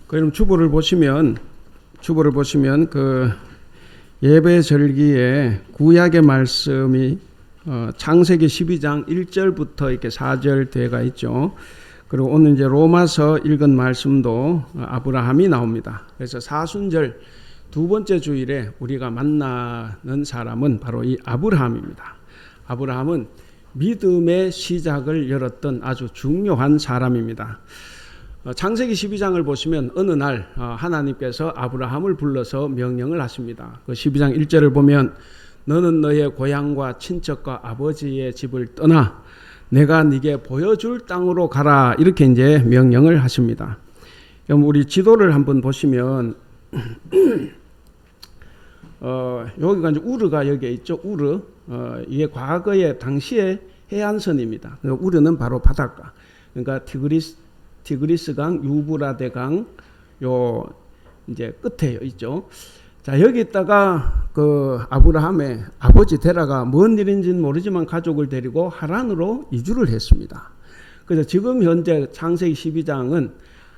그럼 주보를 보시면 그 예배 절기에 구약의 말씀이 창세기 12장 1절부터 이렇게 4절 돼가 있죠. 그리고 오늘 이제 로마서 읽은 말씀도 아브라함이 나옵니다. 그래서 사순절 두 번째 주일에 우리가 만나는 사람은 바로 이 아브라함입니다. 아브라함은 믿음의 시작을 열었던 아주 중요한 사람입니다. 창세기 12장을 보시면 어느 날 하나님께서 아브라함을 불러서 명령을 하십니다. 그 12장 1절을 보면 너는 너의 고향과 친척과 아버지의 집을 떠나 내가 네게 보여줄 땅으로 가라, 이렇게 이제 명령을 하십니다. 그럼 우리 지도를 한번 보시면 여기가 이제 우르가 여기에 있죠. 우르. 이게 과거의 당시의 해안선입니다. 우르는 바로 바닷가. 그러니까 티그리스강, 유브라데강 요 이제 끝에 있죠. 자, 여기다가 그 아브라함의 아버지 데라가 뭔 일인지는 모르지만 가족을 데리고 하란으로 이주를 했습니다. 그래서 지금 현재 창세기 12장은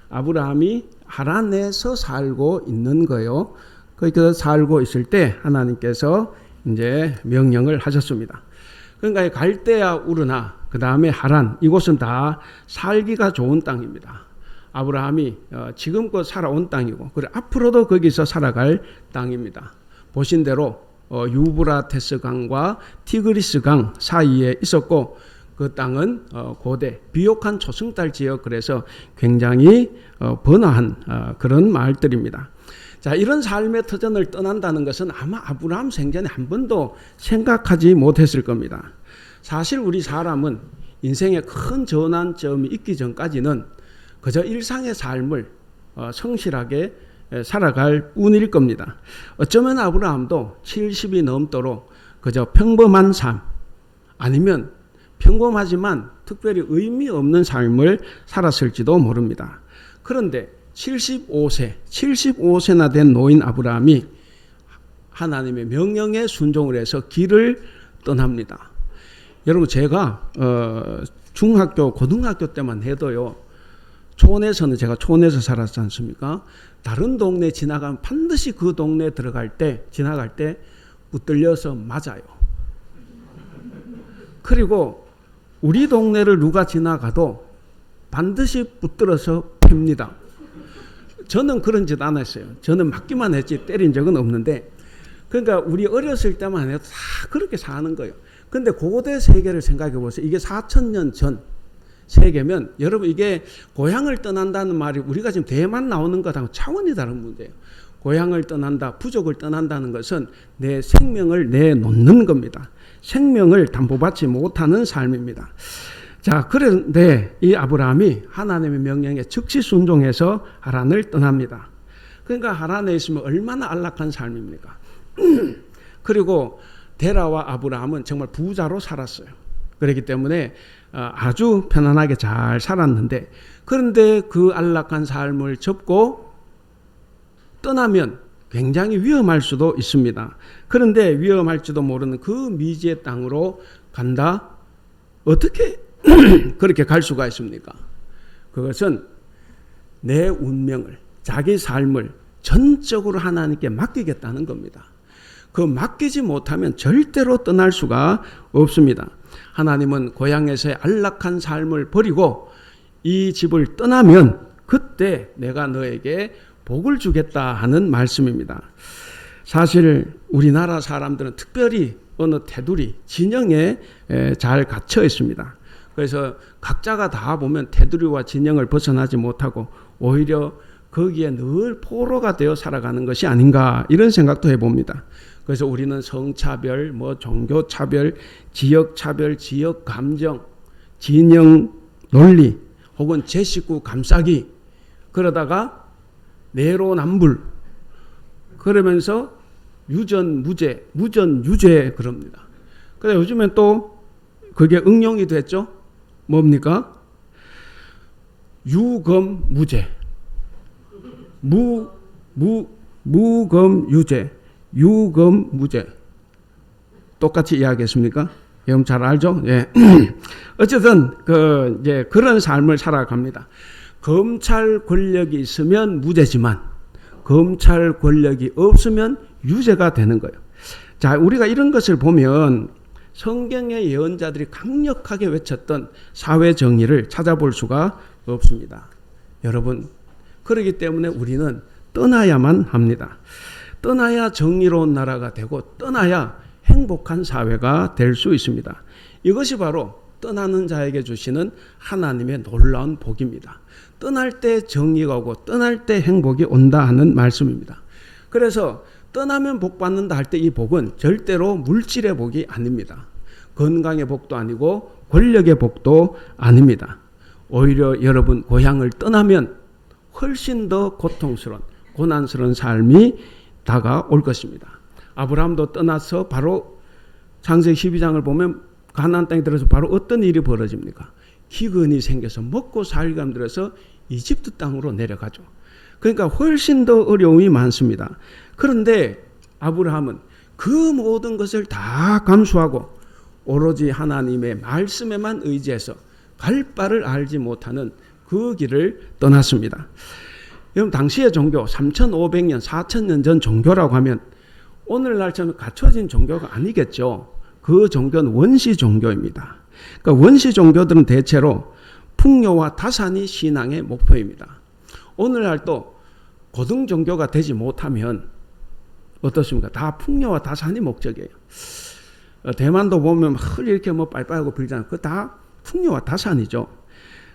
아브라함이 하란에서 살고 있는 거예요. 거기서 살고 있을 때 하나님께서 이제 명령을 하셨습니다. 그러니까 갈대아 우르나 그 다음에 하란, 이곳은 다 살기가 좋은 땅입니다. 아브라함이 지금껏 살아온 땅이고, 그리고 앞으로도 거기서 살아갈 땅입니다. 보신 대로 유브라테스 강과 티그리스 강 사이에 있었고, 그 땅은 고대 비옥한 초승달 지역, 그래서 굉장히 번화한 그런 마을들입니다. 자, 이런 삶의 터전을 떠난다는 것은 아마 아브라함 생전에 한 번도 생각하지 못했을 겁니다. 사실 우리 사람은 인생에 큰 전환점이 있기 전까지는 그저 일상의 삶을 성실하게 살아갈 뿐일 겁니다. 어쩌면 아브라함도 70이 넘도록 그저 평범한 삶, 아니면 평범하지만 특별히 의미 없는 삶을 살았을지도 모릅니다. 그런데 75세나 된 노인 아브라함이 하나님의 명령에 순종을 해서 길을 떠납니다. 여러분, 제가 중학교, 고등학교 때만 해도요, 제가 촌에서 살았지 않습니까? 다른 동네 지나가면 반드시 그 동네 지나갈 때 붙들려서 맞아요. 그리고 우리 동네를 누가 지나가도 반드시 붙들어서 팹니다. 저는 그런 짓 안 했어요. 저는 맞기만 했지 때린 적은 없는데, 그러니까 우리 어렸을 때만 해도 다 그렇게 사는 거예요. 근데 고대 세계를 생각해 보세요. 이게 4,000년 전 세계면, 여러분, 이게 고향을 떠난다는 말이 우리가 지금 대만 나오는 것하고 차원이 다른 문제예요. 고향을 떠난다, 부족을 떠난다는 것은 내 생명을 내놓는 겁니다. 생명을 담보받지 못하는 삶입니다. 자, 그런데 이 아브라함이 하나님의 명령에 즉시 순종해서 하란을 떠납니다. 그러니까 하란에 있으면 얼마나 안락한 삶입니까? 그리고 데라와 아브라함은 정말 부자로 살았어요. 그렇기 때문에 아주 편안하게 잘 살았는데, 그런데 그 안락한 삶을 접고 떠나면 굉장히 위험할 수도 있습니다. 그런데 위험할지도 모르는 그 미지의 땅으로 간다? 어떻게 그렇게 갈 수가 있습니까? 그것은 내 운명을, 자기 삶을 전적으로 하나님께 맡기겠다는 겁니다. 그 맡기지 못하면 절대로 떠날 수가 없습니다. 하나님은 고향에서의 안락한 삶을 버리고 이 집을 떠나면 그때 내가 너에게 복을 주겠다 하는 말씀입니다. 사실 우리나라 사람들은 특별히 어느 테두리, 진영에 잘 갇혀 있습니다. 그래서 각자가 다 보면 테두리와 진영을 벗어나지 못하고 오히려 거기에 늘 포로가 되어 살아가는 것이 아닌가, 이런 생각도 해봅니다. 그래서 우리는 성차별, 종교차별, 지역차별, 지역감정, 진영 논리, 혹은 제 식구 감싸기, 그러다가 내로남불, 그러면서 유전무죄, 무전유죄 그럽니다. 그런데 요즘엔 또 그게 응용이 됐죠. 뭡니까? 유검무죄, 무검유죄, 유검무죄. 똑같이 이야기했습니까? 여러분 잘 알죠? 예. 어쨌든 이제 그런 삶을 살아갑니다. 검찰 권력이 있으면 무죄지만 검찰 권력이 없으면 유죄가 되는 거예요. 자, 우리가 이런 것을 보면 성경의 예언자들이 강력하게 외쳤던 사회 정의를 찾아볼 수가 없습니다. 여러분, 그렇기 때문에 우리는 떠나야만 합니다. 떠나야 정의로운 나라가 되고 떠나야 행복한 사회가 될 수 있습니다. 이것이 바로 떠나는 자에게 주시는 하나님의 놀라운 복입니다. 떠날 때 정의가 오고 떠날 때 행복이 온다 하는 말씀입니다. 그래서 떠나면 복 받는다 할 때 이 복은 절대로 물질의 복이 아닙니다. 건강의 복도 아니고 권력의 복도 아닙니다. 오히려 여러분 고향을 떠나면 훨씬 더 고통스러운 고난스러운 삶이 다가올 것입니다. 아브라함도 떠나서 바로 창세기 12장을 보면 가나안 땅에 들어서 바로 어떤 일이 벌어집니까? 기근이 생겨서 먹고 살기가 힘들어서 이집트 땅으로 내려가죠. 그러니까 훨씬 더 어려움이 많습니다. 그런데 아브라함은 그 모든 것을 다 감수하고 오로지 하나님의 말씀에만 의지해서 갈 바를 알지 못하는 그 길을 떠났습니다. 여러분, 당시의 종교 3,500년, 4,000년 전 종교라고 하면 오늘날처럼 갖춰진 종교가 아니겠죠. 그 종교는 원시 종교입니다. 그러니까 원시 종교들은 대체로 풍요와 다산이 신앙의 목표입니다. 오늘날도 고등 종교가 되지 못하면 어떻습니까? 다 풍요와 다산이 목적이에요. 대만도 보면 이렇게 뭐 빨빨하고 빌잖아요. 그거 다 풍요와 다산이죠.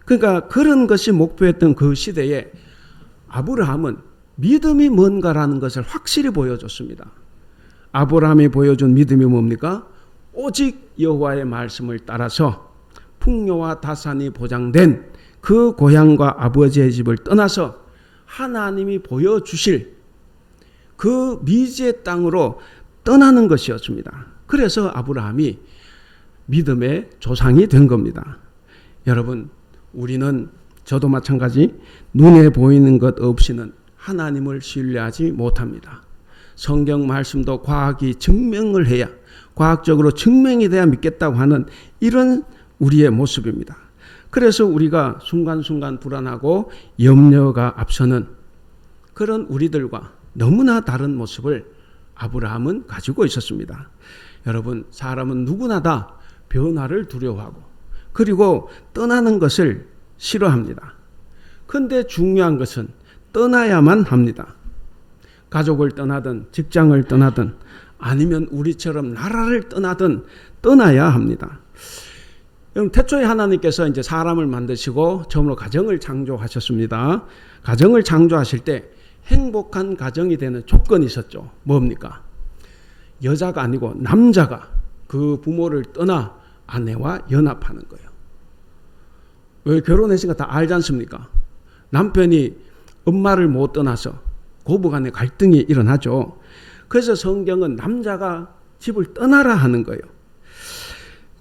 그러니까 그런 것이 목표였던 그 시대에 아브라함은 믿음이 뭔가라는 것을 확실히 보여줬습니다. 아브라함이 보여준 믿음이 뭡니까? 오직 여호와의 말씀을 따라서 풍요와 다산이 보장된 그 고향과 아버지의 집을 떠나서 하나님이 보여주실 그 미지의 땅으로 떠나는 것이었습니다. 그래서 아브라함이 믿음의 조상이 된 겁니다. 여러분, 우리는 저도 마찬가지 눈에 보이는 것 없이는 하나님을 신뢰하지 못합니다. 성경 말씀도 과학이 증명을 해야, 과학적으로 증명이 돼야 믿겠다고 하는 이런 우리의 모습입니다. 그래서 우리가 순간순간 불안하고 염려가 앞서는 그런 우리들과 너무나 다른 모습을 아브라함은 가지고 있었습니다. 여러분, 사람은 누구나 다 변화를 두려워하고 그리고 떠나는 것을 싫어합니다. 그런데 중요한 것은 떠나야만 합니다. 가족을 떠나든 직장을 떠나든 아니면 우리처럼 나라를 떠나든 떠나야 합니다. 여러분, 태초에 하나님께서 이제 사람을 만드시고 처음으로 가정을 창조하셨습니다. 가정을 창조하실 때 행복한 가정이 되는 조건이 있었죠. 뭡니까? 여자가 아니고 남자가 그 부모를 떠나 아내와 연합하는 거예요. 왜? 결혼했으니까 다 알지 않습니까? 남편이 엄마를 못 떠나서 고부간에 갈등이 일어나죠. 그래서 성경은 남자가 집을 떠나라 하는 거예요.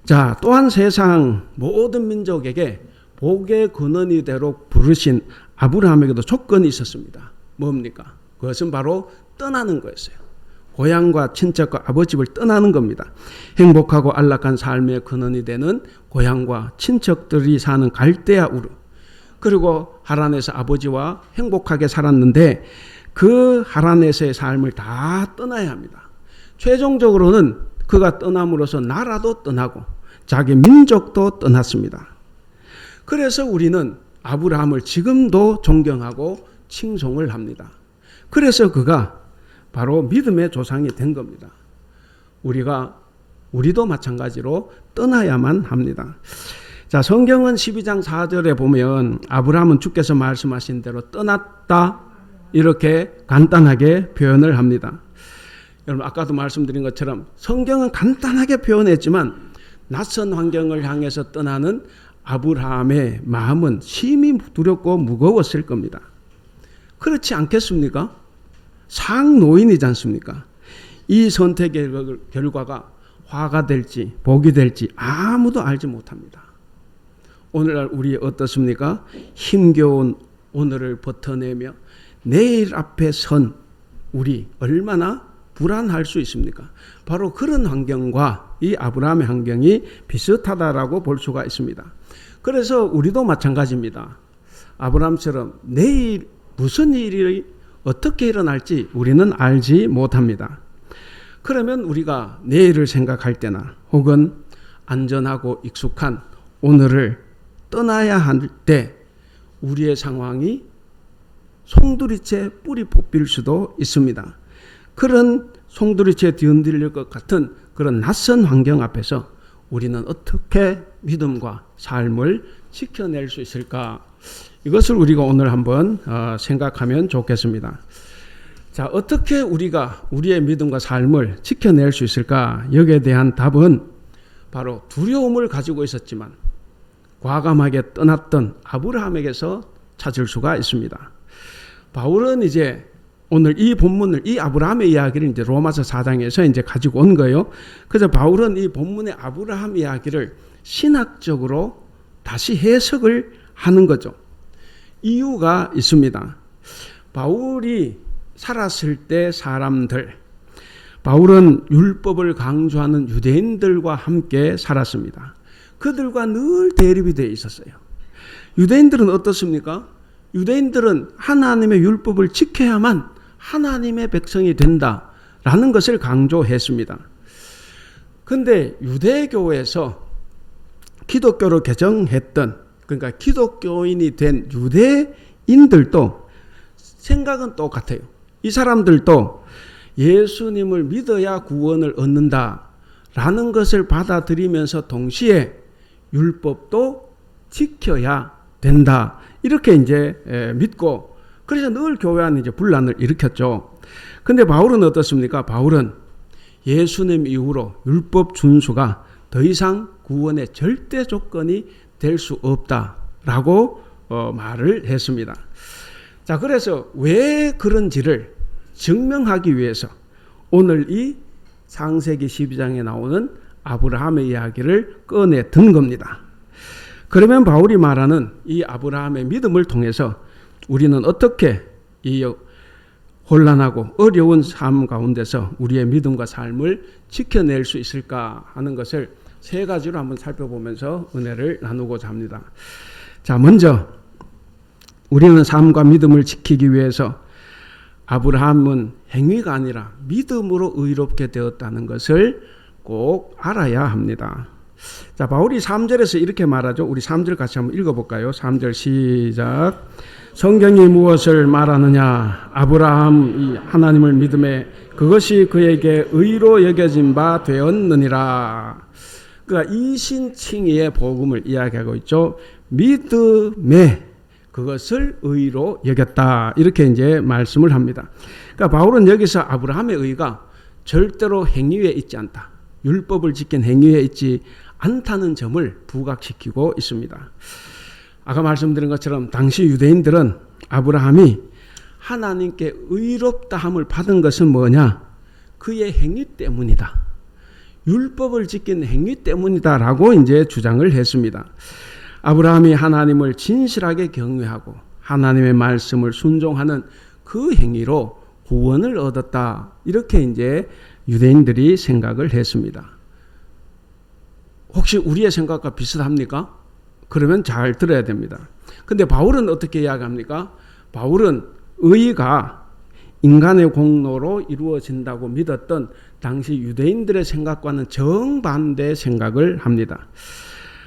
자, 또한 세상 모든 민족에게 복의 근원이 되도록 부르신 아브라함에게도 조건이 있었습니다. 뭡니까? 그것은 바로 떠나는 거였어요. 고향과 친척과 아버집을 떠나는 겁니다. 행복하고 안락한 삶의 근원이 되는 고향과 친척들이 사는 갈대아 우르, 그리고 하란에서 아버지와 행복하게 살았는데 그 하란에서의 삶을 다 떠나야 합니다. 최종적으로는 그가 떠남으로써 나라도 떠나고 자기 민족도 떠났습니다. 그래서 우리는 아브라함을 지금도 존경하고 칭송을 합니다. 그래서 그가 바로 믿음의 조상이 된 겁니다. 우리도 마찬가지로 떠나야만 합니다. 자, 성경은 12장 4절에 보면 아브라함은 주께서 말씀하신 대로 떠났다 이렇게 간단하게 표현을 합니다. 여러분, 아까도 말씀드린 것처럼 성경은 간단하게 표현했지만 낯선 환경을 향해서 떠나는 아브라함의 마음은 심히 두렵고 무거웠을 겁니다. 그렇지 않겠습니까? 상노인이지 않습니까? 이 선택의 결과가 화가 될지 복이 될지 아무도 알지 못합니다. 오늘날 우리 어떻습니까? 힘겨운 오늘을 버텨내며 내일 앞에 선 우리 얼마나 불안할 수 있습니까? 바로 그런 환경과 이 아브라함의 환경이 비슷하다라고 볼 수가 있습니다. 그래서 우리도 마찬가지입니다. 아브라함처럼 내일 무슨 일이 어떻게 일어날지 우리는 알지 못합니다. 그러면 우리가 내일을 생각할 때나 혹은 안전하고 익숙한 오늘을 떠나야 할 때 우리의 상황이 송두리째 뿌리 뽑힐 수도 있습니다. 그런 송두리째 뒤흔들릴 것 같은 그런 낯선 환경 앞에서 우리는 어떻게 믿음과 삶을 지켜낼 수 있을까? 이것을 우리가 오늘 한번 생각하면 좋겠습니다. 자, 어떻게 우리가 우리의 믿음과 삶을 지켜낼 수 있을까? 여기에 대한 답은 바로 두려움을 가지고 있었지만 과감하게 떠났던 아브라함에게서 찾을 수가 있습니다. 바울은 이제 오늘 이 본문을, 이 아브라함의 이야기를 이제 로마서 4장에서 이제 가지고 온 거예요. 그래서 바울은 이 본문의 아브라함 이야기를 신학적으로 다시 해석을 하는 거죠. 이유가 있습니다. 바울이 살았을 때 사람들, 바울은 율법을 강조하는 유대인들과 함께 살았습니다. 그들과 늘 대립이 되어 있었어요. 유대인들은 어떻습니까? 유대인들은 하나님의 율법을 지켜야만 하나님의 백성이 된다라는 것을 강조했습니다. 그런데 유대교에서 기독교로 개정했던, 그러니까 기독교인이 된 유대인들도 생각은 똑같아요. 이 사람들도 예수님을 믿어야 구원을 얻는다라는 것을 받아들이면서 동시에 율법도 지켜야 된다. 이렇게 이제 믿고, 그래서 늘 교회 안에 이제 분란을 일으켰죠. 근데 바울은 어떻습니까? 바울은 예수님 이후로 율법 준수가 더 이상 구원의 절대 조건이 될 수 없다라고 말을 했습니다. 자, 그래서 왜 그런지를 증명하기 위해서 오늘 이 창세기 12장에 나오는 아브라함의 이야기를 꺼내 든 겁니다. 그러면 바울이 말하는 이 아브라함의 믿음을 통해서 우리는 어떻게 이 혼란하고 어려운 삶 가운데서 우리의 믿음과 삶을 지켜낼 수 있을까 하는 것을 세 가지로 한번 살펴보면서 은혜를 나누고자 합니다. 자, 먼저 우리는 삶과 믿음을 지키기 위해서 아브라함은 행위가 아니라 믿음으로 의롭게 되었다는 것을 꼭 알아야 합니다. 자, 바울이 3절에서 이렇게 말하죠. 우리 3절 같이 한번 읽어볼까요? 3절 시작. 성경이 무엇을 말하느냐? 아브라함이 하나님을 믿음에 그것이 그에게 의로 여겨진 바 되었느니라. 그러니까 이신칭의의 복음을 이야기하고 있죠. 믿음에 그것을 의로 여겼다. 이렇게 이제 말씀을 합니다. 그러니까 바울은 여기서 아브라함의 의가 절대로 행위에 있지 않다. 율법을 지킨 행위에 있지 않다는 점을 부각시키고 있습니다. 아까 말씀드린 것처럼 당시 유대인들은 아브라함이 하나님께 의롭다함을 받은 것은 뭐냐? 그의 행위 때문이다. 율법을 지킨 행위 때문이다라고 이제 주장을 했습니다. 아브라함이 하나님을 진실하게 경외하고 하나님의 말씀을 순종하는 그 행위로 구원을 얻었다. 이렇게 이제 유대인들이 생각을 했습니다. 혹시 우리의 생각과 비슷합니까? 그러면 잘 들어야 됩니다. 근데 바울은 어떻게 이야기합니까? 바울은 의가 인간의 공로로 이루어진다고 믿었던 당시 유대인들의 생각과는 정반대 생각을 합니다.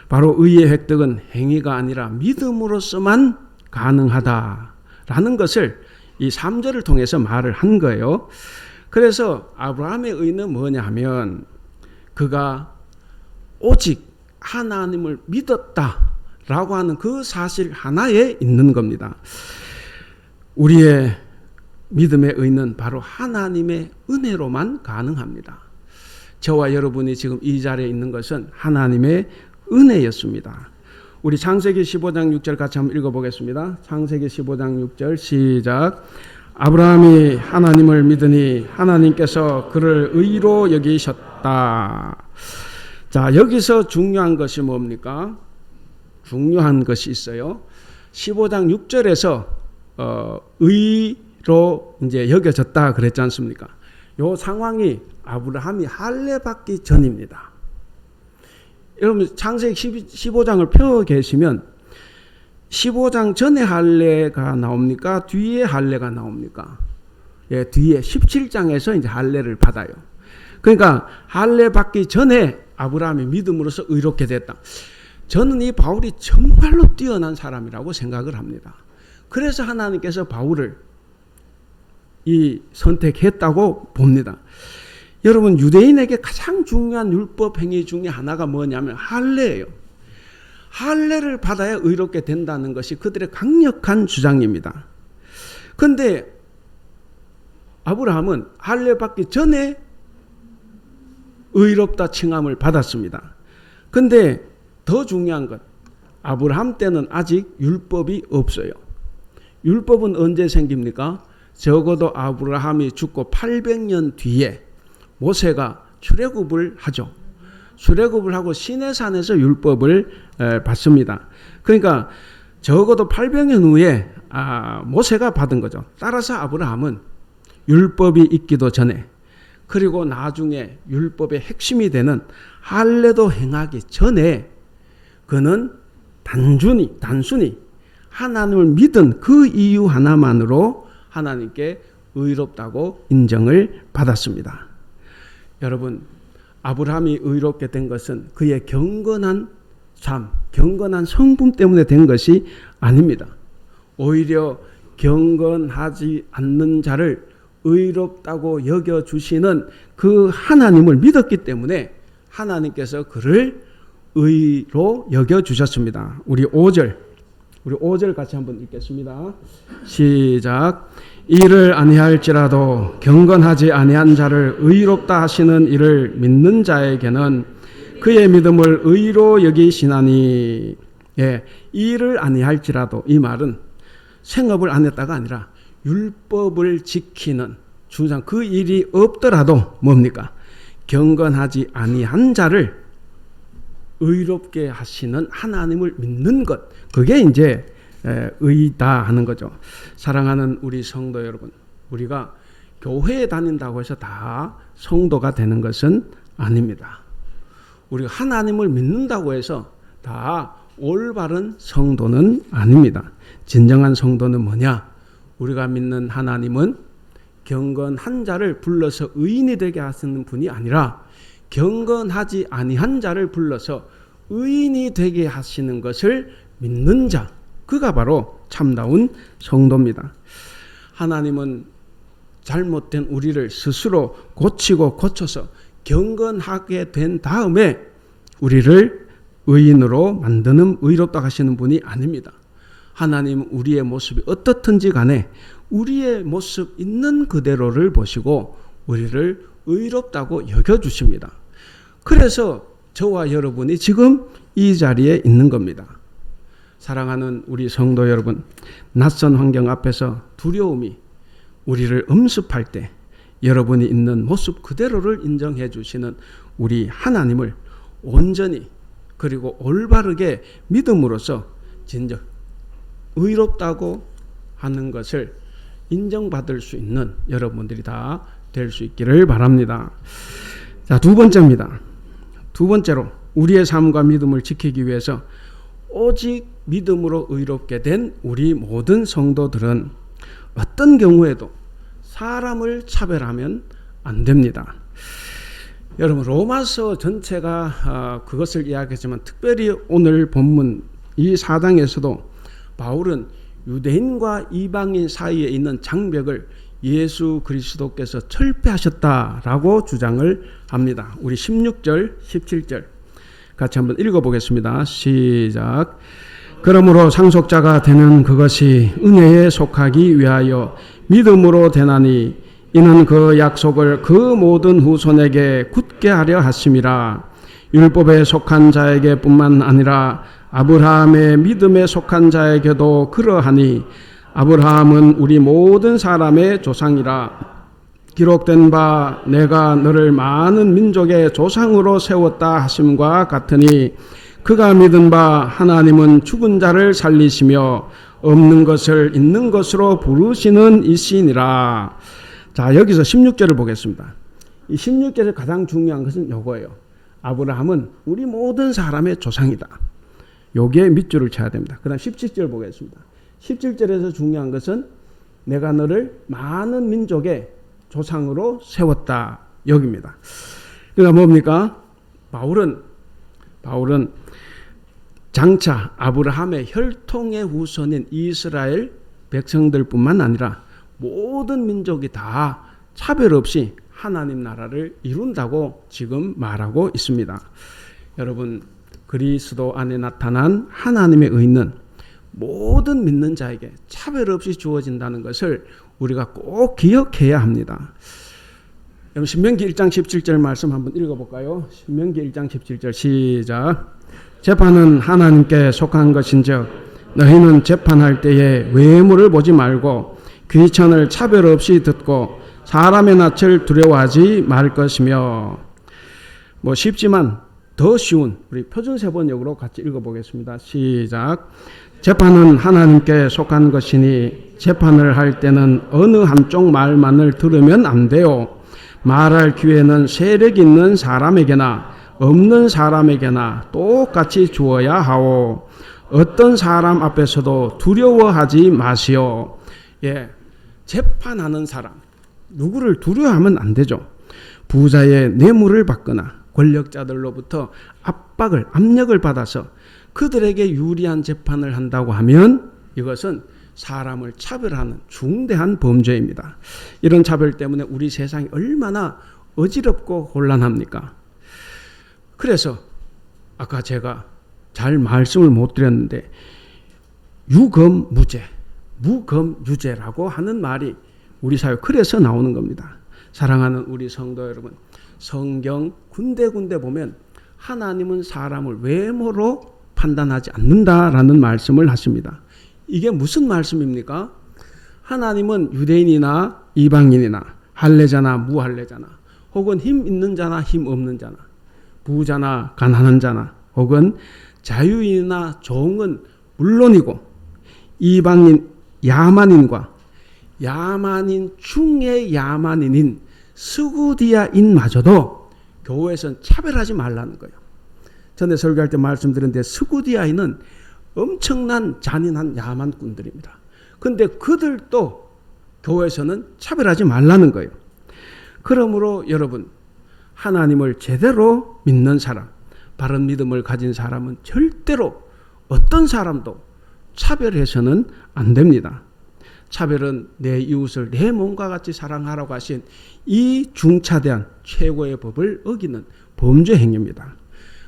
바로 의의 획득은 행위가 아니라 믿음으로서만 가능하다라는 것을 이 3절을 통해서 말을 한 거예요. 그래서 아브라함의 의는 뭐냐 하면 그가 오직 하나님을 믿었다라고 하는 그 사실 하나에 있는 겁니다. 우리의 믿음의 의는 바로 하나님의 은혜로만 가능합니다. 저와 여러분이 지금 이 자리에 있는 것은 하나님의 은혜였습니다. 우리 창세기 15장 6절 같이 한번 읽어보겠습니다. 창세기 15장 6절 시작. 아브라함이 하나님을 믿으니 하나님께서 그를 의로 여기셨다. 자, 여기서 중요한 것이 뭡니까? 중요한 것이 있어요. 15장 6절에서 의로 이제 여겨졌다 그랬지 않습니까? 요 상황이 아브라함이 할례 받기 전입니다. 여러분 창세기 15장을 펴 계시면 15장 전에 할례가 나옵니까? 뒤에 할례가 나옵니까? 예, 뒤에 17장에서 이제 할례를 받아요. 그러니까 할례 받기 전에 아브라함이 믿음으로써 의롭게 됐다. 저는 이 바울이 정말로 뛰어난 사람이라고 생각을 합니다. 그래서 하나님께서 바울을 선택했다고 봅니다. 여러분, 유대인에게 가장 중요한 율법 행위 중에 하나가 뭐냐면 할례예요. 할례를 받아야 의롭게 된다는 것이 그들의 강력한 주장입니다. 그런데 아브라함은 할례 받기 전에 의롭다 칭함을 받았습니다. 그런데 더 중요한 것, 아브라함 때는 아직 율법이 없어요. 율법은 언제 생깁니까? 적어도 아브라함이 죽고 800년 뒤에 모세가 출애굽을 하죠. 출애굽을 하고 시내산에서 율법을 받습니다. 그러니까 적어도 800년 후에 모세가 받은 거죠. 따라서 아브라함은 율법이 있기도 전에, 그리고 나중에 율법의 핵심이 되는 할례도 행하기 전에 그는 단순히 하나님을 믿은 그 이유 하나만으로 하나님께 의롭다고 인정을 받았습니다. 여러분, 아브라함이 의롭게 된 것은 그의 경건한 삶, 경건한 성품 때문에 된 것이 아닙니다. 오히려 경건하지 않는 자를 의롭다고 여겨주시는 그 하나님을 믿었기 때문에 하나님께서 그를 의로 여겨주셨습니다. 우리 5절 같이 한번 읽겠습니다. 시작. 이를 아니할지라도 경건하지 아니한 자를 의롭다 하시는 이를 믿는 자에게는 그의 믿음을 의로 여기시나니. 예, 이를 아니할지라도, 이 말은 생업을 안 했다가 아니라 율법을 지키는 중상, 그 일이 없더라도 뭡니까? 경건하지 아니한 자를 의롭게 하시는 하나님을 믿는 것, 그게 이제 의다 하는 거죠. 사랑하는 우리 성도 여러분, 우리가 교회에 다닌다고 해서 다 성도가 되는 것은 아닙니다. 우리가 하나님을 믿는다고 해서 다 올바른 성도는 아닙니다. 진정한 성도는 뭐냐? 우리가 믿는 하나님은 경건한 자를 불러서 의인이 되게 하시는 분이 아니라 경건하지 아니한 자를 불러서 의인이 되게 하시는 것을 믿는 자, 그가 바로 참다운 성도입니다. 하나님은 잘못된 우리를 스스로 고치고 고쳐서 경건하게 된 다음에 우리를 의인으로 만드는, 의롭다 하시는 분이 아닙니다. 하나님은 우리의 모습이 어떻든지 간에 우리의 모습 있는 그대로를 보시고 우리를 의롭다고 여겨주십니다. 그래서 저와 여러분이 지금 이 자리에 있는 겁니다. 사랑하는 우리 성도 여러분, 낯선 환경 앞에서 두려움이 우리를 엄습할 때 여러분이 있는 모습 그대로를 인정해 주시는 우리 하나님을 온전히 그리고 올바르게 믿음으로써 진정 의롭다고 하는 것을 인정받을 수 있는 여러분들이 다 될 수 있기를 바랍니다. 자, 두 번째입니다. 두 번째로 우리의 삶과 믿음을 지키기 위해서 오직 믿음으로 의롭게 된 우리 모든 성도들은 어떤 경우에도 사람을 차별하면 안 됩니다. 여러분, 로마서 전체가 그것을 이야기했지만 특별히 오늘 본문 이 4장에서도 바울은 유대인과 이방인 사이에 있는 장벽을 예수 그리스도께서 철폐하셨다라고 주장을 합니다. 우리 16절, 17절 같이 한번 읽어보겠습니다. 시작. 그러므로 상속자가 되는 그것이 은혜에 속하기 위하여 믿음으로 되나니 이는 그 약속을 그 모든 후손에게 굳게 하려 하심이라. 율법에 속한 자에게 뿐만 아니라 아브라함의 믿음에 속한 자에게도 그러하니 아브라함은 우리 모든 사람의 조상이라. 기록된 바 내가 너를 많은 민족의 조상으로 세웠다 하심과 같으니 그가 믿은 바 하나님은 죽은 자를 살리시며 없는 것을 있는 것으로 부르시는 이시니라. 자, 여기서 16절을 보겠습니다. 이 16절에 가장 중요한 것은 요거예요. 아브라함은 우리 모든 사람의 조상이다. 요게 밑줄을 쳐야 됩니다. 그 다음 17절 보겠습니다. 17절에서 중요한 것은 내가 너를 많은 민족의 조상으로 세웠다. 여기입니다. 그러니까 뭡니까? 바울은 장차 아브라함의 혈통의 후손인 이스라엘 백성들뿐만 아니라 모든 민족이 다 차별 없이 하나님 나라를 이룬다고 지금 말하고 있습니다. 여러분, 그리스도 안에 나타난 하나님의 의는 모든 믿는 자에게 차별 없이 주어진다는 것을 우리가 꼭 기억해야 합니다. 여러분, 신명기 1장 17절 말씀 한번 읽어볼까요? 신명기 1장 17절 시작. 재판은 하나님께 속한 것인즉 너희는 재판할 때에 외모를 보지 말고 귀천을 차별 없이 듣고 사람의 낯을 두려워하지 말 것이며. 쉽지만 더 쉬운 우리 표준세번역으로 같이 읽어보겠습니다. 시작. 재판은 하나님께 속한 것이니 재판을 할 때는 어느 한쪽 말만을 들으면 안 돼요. 말할 기회는 세력 있는 사람에게나 없는 사람에게나 똑같이 주어야 하오. 어떤 사람 앞에서도 두려워하지 마시오. 재판하는 사람 누구를 두려워하면 안 되죠. 부자의 뇌물을 받거나 권력자들로부터 압력을 받아서 그들에게 유리한 재판을 한다고 하면 이것은 사람을 차별하는 중대한 범죄입니다. 이런 차별 때문에 우리 세상이 얼마나 어지럽고 곤란합니까? 그래서 아까 제가 잘 말씀을 못 드렸는데 유검무죄, 무검유죄라고 하는 말이 우리 사회 그래서 나오는 겁니다. 사랑하는 우리 성도 여러분, 성경 군데군데 보면 하나님은 사람을 외모로 판단하지 않는다라는 말씀을 하십니다. 이게 무슨 말씀입니까? 하나님은 유대인이나 이방인이나 할례자나 무할례자나 혹은 힘 있는 자나 힘 없는 자나 부자나 가난한 자나 혹은 자유인이나 종은 물론이고 이방인 야만인과 야만인 중에 야만인인 스구디아인마저도 교회에서는 차별하지 말라는 거예요. 전에 설교할 때 말씀드렸는데 스구디아인은 엄청난 잔인한 야만꾼들입니다. 그런데 그들도 교회에서는 차별하지 말라는 거예요. 그러므로 여러분, 하나님을 제대로 믿는 사람, 바른 믿음을 가진 사람은 절대로 어떤 사람도 차별해서는 안 됩니다. 차별은 내 이웃을 내 몸과 같이 사랑하라고 하신 이 중차대한 최고의 법을 어기는 범죄 행위입니다.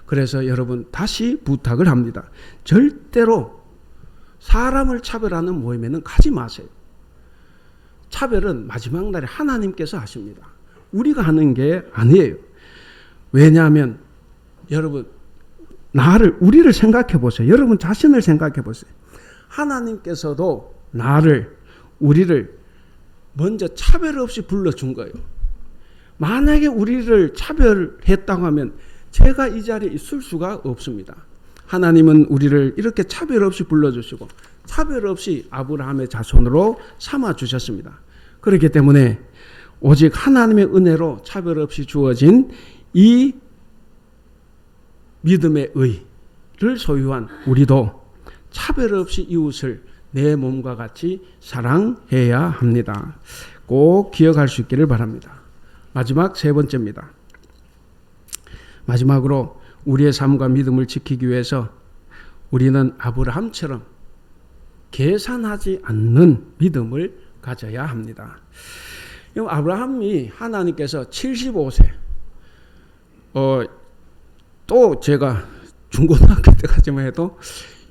그래서 여러분 다시 부탁을 합니다. 절대로 사람을 차별하는 모임에는 가지 마세요. 차별은 마지막 날에 하나님께서 하십니다. 우리가 하는 게 아니에요. 왜냐하면 여러분 우리를 생각해 보세요. 여러분 자신을 생각해 보세요. 하나님께서도 우리를 먼저 차별 없이 불러준 거예요. 만약에 우리를 차별했다고 하면 제가 이 자리에 있을 수가 없습니다. 하나님은 우리를 이렇게 차별 없이 불러주시고 차별 없이 아브라함의 자손으로 삼아주셨습니다. 그렇기 때문에 오직 하나님의 은혜로 차별 없이 주어진 이 믿음의 의를 소유한 우리도 차별 없이 이웃을 내 몸과 같이 사랑해야 합니다. 꼭 기억할 수 있기를 바랍니다. 마지막 세 번째입니다. 마지막으로 우리의 삶과 믿음을 지키기 위해서 우리는 아브라함처럼 계산하지 않는 믿음을 가져야 합니다. 아브라함이 하나님께서 75세 또 제가 중고등학교 때까지만 해도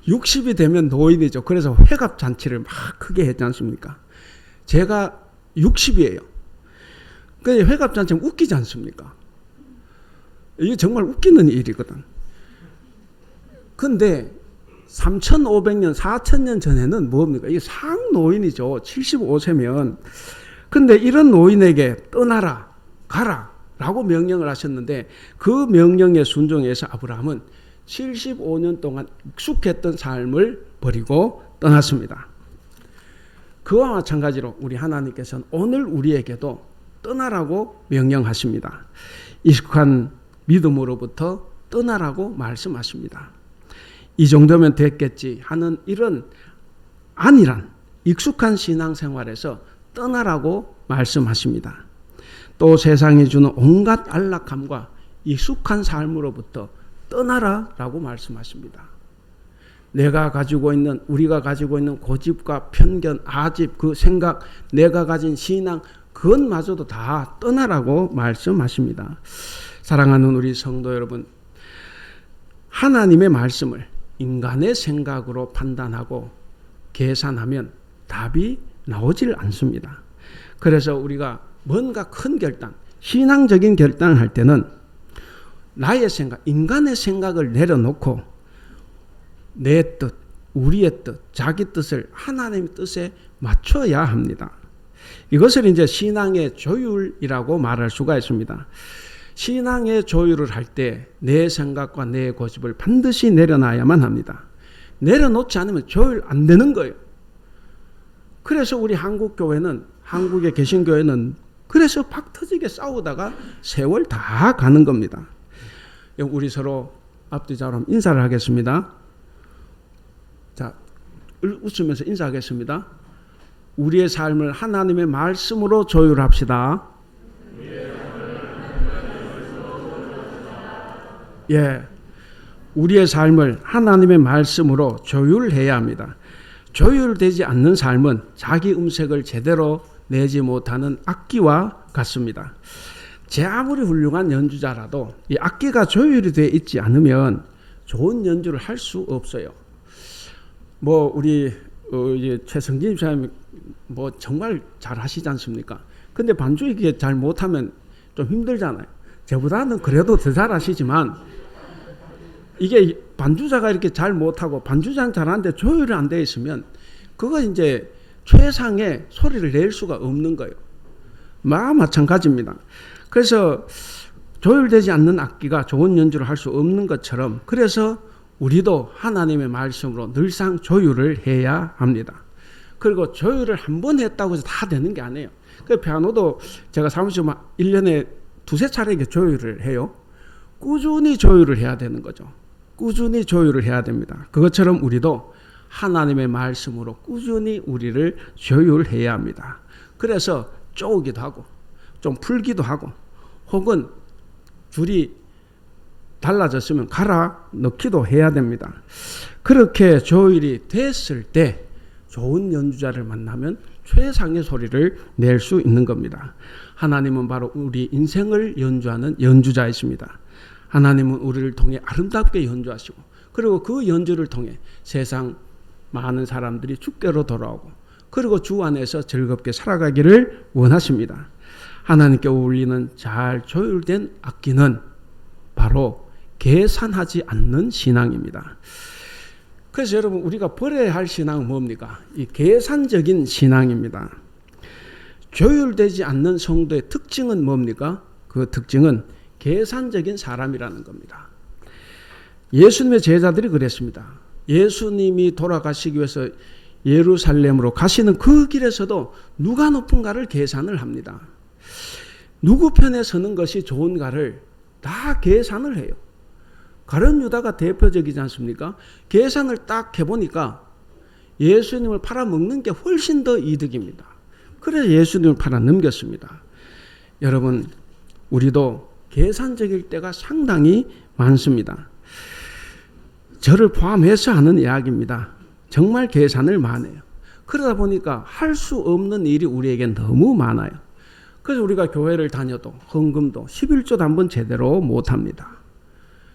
60이 되면 노인이죠. 그래서 회갑잔치를 막 크게 했지 않습니까? 제가 60이에요. 그 회갑잔치는 웃기지 않습니까? 이게 정말 웃기는 일이거든. 근데 3,500년, 4,000년 전에는 뭡니까? 이게 상노인이죠. 75세면. 근데 이런 노인에게 떠나라, 가라 라고 명령을 하셨는데 그 명령에 순종해서 아브라함은 75년 동안 익숙했던 삶을 버리고 떠났습니다. 그와 마찬가지로 우리 하나님께서는 오늘 우리에게도 떠나라고 명령하십니다. 익숙한 믿음으로부터 떠나라고 말씀하십니다. 이 정도면 됐겠지 하는 이런 안일한 익숙한 신앙생활에서 떠나라고 말씀하십니다. 또 세상이 주는 온갖 안락함과 익숙한 삶으로부터 떠나라라고 말씀하십니다. 우리가 가지고 있는 고집과 편견, 아집, 그 생각, 내가 가진 신앙, 그것마저도 다 떠나라고 말씀하십니다. 사랑하는 우리 성도 여러분, 하나님의 말씀을 인간의 생각으로 판단하고 계산하면 답이 나오질 않습니다. 그래서 우리가 뭔가 큰 결단, 신앙적인 결단을 할 때는 나의 생각, 인간의 생각을 내려놓고 내 뜻, 우리의 뜻, 자기 뜻을 하나님의 뜻에 맞춰야 합니다. 이것을 이제 신앙의 조율이라고 말할 수가 있습니다. 신앙의 조율을 할 때 내 생각과 내 고집을 반드시 내려놔야만 합니다. 내려놓지 않으면 조율 안 되는 거예요. 그래서 우리 한국의 개신교회는 그래서 박 터지게 싸우다가 세월 다 가는 겁니다. 우리 서로 앞뒤자로 인사를 하겠습니다. 자, 웃으면서 인사하겠습니다. 우리의 삶을 하나님의 말씀으로 조율합시다. 예, 우리의 삶을 하나님의 말씀으로 조율해야 합니다. 조율되지 않는 삶은 자기 음색을 제대로 내지 못하는 악기와 같습니다. 제 아무리 훌륭한 연주자라도 이 악기가 조율이 되어 있지 않으면 좋은 연주를 할 수 없어요. 우리 최성진 집사님 정말 잘 하시지 않습니까? 근데 반주 이게 잘 못하면 좀 힘들잖아요. 저보다는 그래도 더 잘 하시지만 이게 반주자가 이렇게 잘 못하고 반주자는 잘하는데 조율이 안 되어 있으면 그거 이제 최상의 소리를 낼 수가 없는 거예요. 마찬가지입니다. 그래서 조율되지 않는 악기가 좋은 연주를 할 수 없는 것처럼 그래서 우리도 하나님의 말씀으로 늘상 조율을 해야 합니다. 그리고 조율을 한 번 했다고 해서 다 되는 게 아니에요. 그 피아노도 제가 사무실 1년에 두세 차례 조율을 해요. 꾸준히 조율을 해야 되는 거죠. 꾸준히 조율을 해야 됩니다. 그것처럼 우리도 하나님의 말씀으로 꾸준히 우리를 조율해야 합니다. 그래서 쪼기도 하고 좀 풀기도 하고 혹은 줄이 달라졌으면 갈아 넣기도 해야 됩니다. 그렇게 조율이 됐을 때 좋은 연주자를 만나면 최상의 소리를 낼 수 있는 겁니다. 하나님은 바로 우리 인생을 연주하는 연주자이십니다. 하나님은 우리를 통해 아름답게 연주하시고 그리고 그 연주를 통해 세상 많은 사람들이 주께로 돌아오고 그리고 주 안에서 즐겁게 살아가기를 원하십니다. 하나님께 울리는 잘 조율된 악기는 바로 계산하지 않는 신앙입니다. 그래서 여러분 우리가 버려야 할 신앙은 뭡니까? 이 계산적인 신앙입니다. 조율되지 않는 성도의 특징은 뭡니까? 그 특징은 계산적인 사람이라는 겁니다. 예수님의 제자들이 그랬습니다. 예수님이 돌아가시기 위해서 예루살렘으로 가시는 그 길에서도 누가 높은가를 계산을 합니다. 누구 편에 서는 것이 좋은가를 다 계산을 해요. 가룟 유다가 대표적이지 않습니까? 계산을 딱 해보니까 예수님을 팔아먹는 게 훨씬 더 이득입니다. 그래서 예수님을 팔아넘겼습니다. 여러분, 우리도 계산적일 때가 상당히 많습니다. 저를 포함해서 하는 이야기입니다. 정말 계산을 많이 해요. 그러다 보니까 할 수 없는 일이 우리에겐 너무 많아요. 그래서 우리가 교회를 다녀도 헌금도 11조도 한번 제대로 못합니다.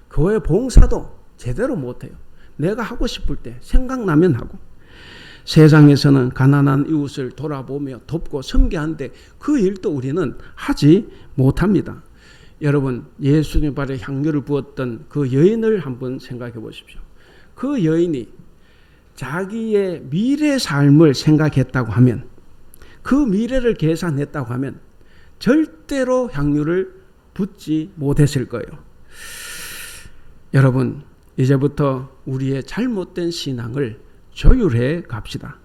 교회 봉사도 제대로 못해요. 내가 하고 싶을 때 생각나면 하고 세상에서는 가난한 이웃을 돌아보며 돕고 섬기하는데 그 일도 우리는 하지 못합니다. 여러분, 예수님 발에 향유를 부었던 그 여인을 한번 생각해 보십시오. 그 여인이 자기의 미래 삶을 생각했다고 하면, 그 미래를 계산했다고 하면 절대로 향유를 붓지 못했을 거예요. 여러분, 이제부터 우리의 잘못된 신앙을 조율해 갑시다.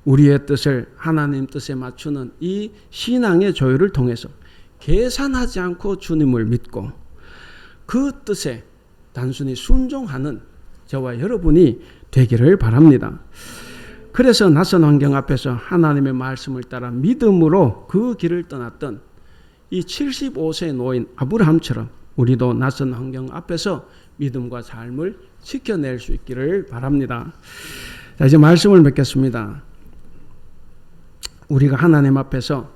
우리의 뜻을 하나님 뜻에 맞추는 이 신앙의 조율을 통해서 계산하지 않고 주님을 믿고 그 뜻에 단순히 순종하는 저와 여러분이 되기를 바랍니다. 그래서 낯선 환경 앞에서 하나님의 말씀을 따라 믿음으로 그 길을 떠났던 이 75세 노인 아브라함처럼 우리도 낯선 환경 앞에서 믿음과 삶을 지켜낼 수 있기를 바랍니다. 자, 이제 말씀을 맺겠습니다. 우리가 하나님 앞에서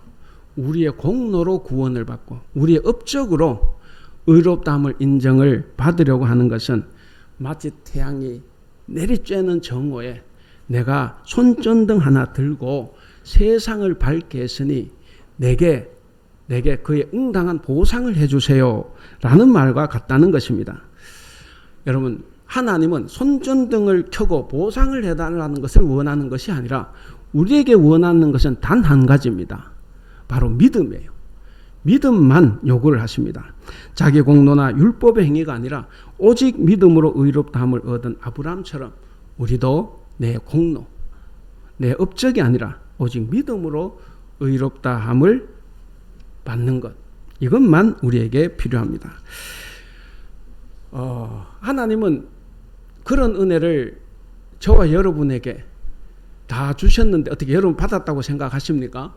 우리의 공로로 구원을 받고 우리의 업적으로 의롭다함을 인정을 받으려고 하는 것은 마치 태양이 내리쬐는 정오에 내가 손전등 하나 들고 세상을 밝게 했으니 내게 그에 응당한 보상을 해주세요 라는 말과 같다는 것입니다. 여러분, 하나님은 손전등을 켜고 보상을 해달라는 것을 원하는 것이 아니라 우리에게 원하는 것은 단 한 가지입니다. 바로 믿음이에요. 믿음만 요구를 하십니다. 자기 공로나 율법의 행위가 아니라 오직 믿음으로 의롭다함을 얻은 아브라함처럼 우리도 내 공로, 내 업적이 아니라 오직 믿음으로 의롭다함을 받는 것, 이것만 우리에게 필요합니다. 하나님은 그런 은혜를 저와 여러분에게 다 주셨는데 어떻게 여러분 받았다고 생각하십니까?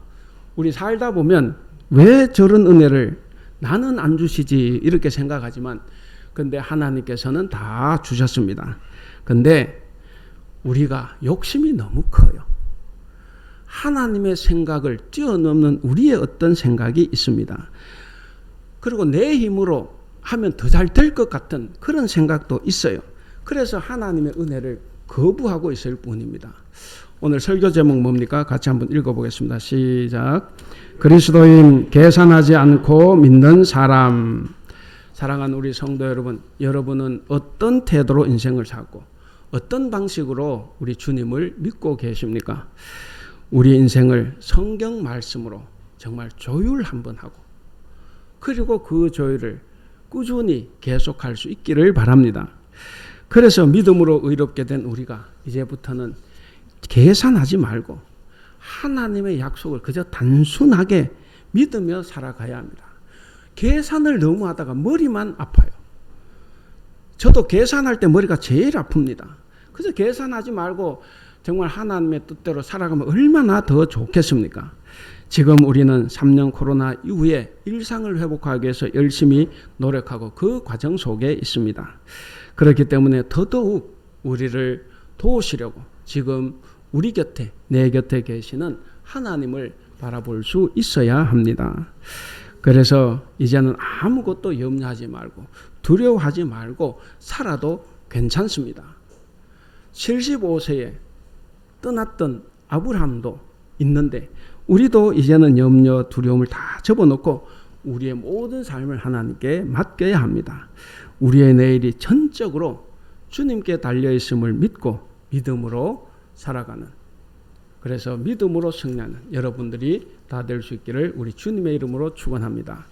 우리 살다 보면 왜 저런 은혜를 나는 안 주시지 이렇게 생각하지만 근데 하나님께서는 다 주셨습니다. 근데 우리가 욕심이 너무 커요. 하나님의 생각을 뛰어넘는 우리의 어떤 생각이 있습니다. 그리고 내 힘으로 하면 더 잘 될 것 같은 그런 생각도 있어요. 그래서 하나님의 은혜를 거부하고 있을 뿐입니다. 오늘 설교 제목 뭡니까? 같이 한번 읽어보겠습니다. 시작. 그리스도인 계산하지 않고 믿는 사람. 사랑하는 우리 성도 여러분, 여러분은 어떤 태도로 인생을 살고 어떤 방식으로 우리 주님을 믿고 계십니까? 우리 인생을 성경 말씀으로 정말 조율 한번 하고 그리고 그 조율을 꾸준히 계속할 수 있기를 바랍니다. 그래서 믿음으로 의롭게 된 우리가 이제부터는 계산하지 말고 하나님의 약속을 그저 단순하게 믿으며 살아가야 합니다. 계산을 너무 하다가 머리만 아파요. 저도 계산할 때 머리가 제일 아픕니다. 그래서 계산하지 말고 정말 하나님의 뜻대로 살아가면 얼마나 더 좋겠습니까? 지금 우리는 3년 코로나 이후에 일상을 회복하기 위해서 열심히 노력하고 그 과정 속에 있습니다. 그렇기 때문에 더더욱 우리를 도우시려고 지금 우리 곁에, 내 곁에 계시는 하나님을 바라볼 수 있어야 합니다. 그래서 이제는 아무것도 염려하지 말고 두려워하지 말고 살아도 괜찮습니다. 75세에 떠났던 아브라함도 있는데 우리도 이제는 염려, 두려움을 다 접어놓고 우리의 모든 삶을 하나님께 맡겨야 합니다. 우리의 내일이 전적으로 주님께 달려있음을 믿고 믿음으로 살아가는, 그래서 믿음으로 승리하는 여러분들이 다 될 수 있기를 우리 주님의 이름으로 축원합니다.